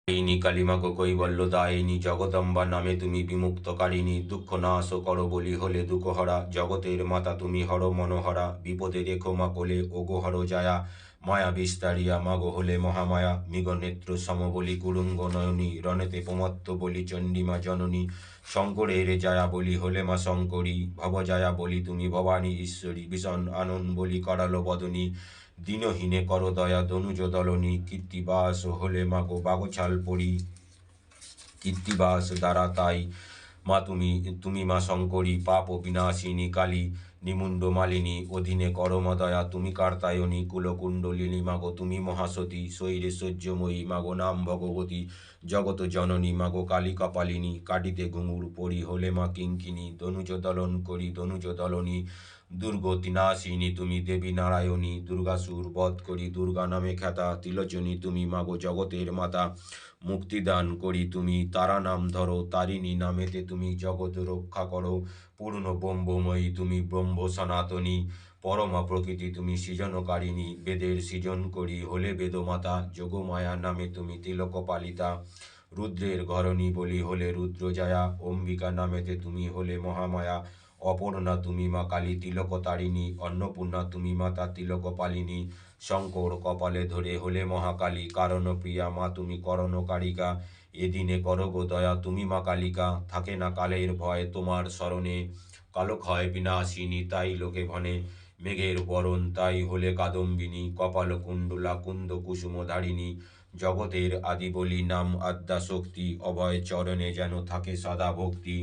কালিনী কালিমাগো কৈবল্যদায়িনী জগদম্বা নামে তুমি বিমুক্তকারিণী, দুঃখ নাশ করো বলি হলে দুঃখহরা, জগতের মাতা তুমি হর মনোহরা, বিপদে রেখো মা কোলে ওগো হর জায়া, মায়া বিস্তারিয়া মাগো হলে মহামায়া, মৃগ নেত্র সম বলি কুরুঙ্গ নয়নী, রণেতে প্রমত্ত বলি চণ্ডীমা জননী, শঙ্করের জায়া বলি হলে মা শঙ্করী, ভবজায়া বলি তুমি ভবানী ঈশ্বরী, ভীষণ আনন্দ বলি করালো বদনী, দীনহীনে কর দয়া দনুজ দলনী, কীর্তিবাস হলে মাগো বাগছাল পড়ি, কীর্তিবাস দ্বারা তাই মা তুমি তুমি মা শঙ্করী, পাপ বিনাশিনী কালী, নিমুণ্ড মালিনী, অধীনে করম দয়া তুমি কার্তায়নী, কুলকুণ্ডলিনী মাগো তুমি মহাসতী, শৈরে সহ্যময়ী মাগো নাম ভগবতী, জগত জননী মাগো কালী কপালিনী, কাটিতে ঘুঙুর পরি হলে মা কিঙ্কিনী, দনুজ দলন করি দনুজ দলনী, দুর্গতি নাশিনী তুমি দেবী নারায়ণী, দুর্গাসুর বধ করি দুর্গা নামে খ্যাতা, তিলোচনী তুমি মাগো জগতের মাতা, মুক্তিদান করি তুমি তারা নাম ধরো, তারিণী নামেতে তুমি জগৎ রক্ষা করো, পূর্ণ ব্রহ্মময়ী তুমি ব্রহ্ম সনাতনী, পরমা প্রকৃতি তুমি সৃজনকারিণী, বেদের সৃজন করি হলে বেদমাতা, যোগমায়া নামে তুমি তিলক পালিতা, রুদ্রের ঘরণী বলি হলে রুদ্রজায়া, অম্বিকা নামেতে তুমি হলে মহামায়া, অপর্ণা তুমি মা কালী তিলক তারিণী, অন্নপূর্ণা তুমি মাতা তিলক পালিনী, শঙ্কর কপালে ধরে হলে মহাকালী, কারণ প্রিয়া মা তুমি করণকারিকা, এদিনে করো গো দয়া তুমি মা কালিকা, থাকে না কালের ভয় তোমার স্মরণে, কালক্ষয় বিনাশিনী তাই লোকে ভনে, মেঘের বরণ তাই হলে কাদম্বিনী, কপাল কুণ্ডলা কুন্দ কুসুম ধারিণী, জগতের আদি বলি নাম আদ্যা শক্তি, অভয় চরণে যেন থাকে সদা ভক্তি,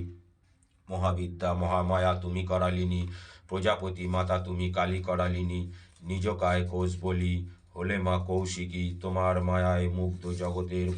মহাবিদ্যা মহামায়া তুমি করালিনী, প্রজাপতি মাতা তুমি কালী করালিনী, নিজ কায় কোষ বলি হলে মা কৌশিকী, তোমার মায়ায় মুগ্ধ জগতের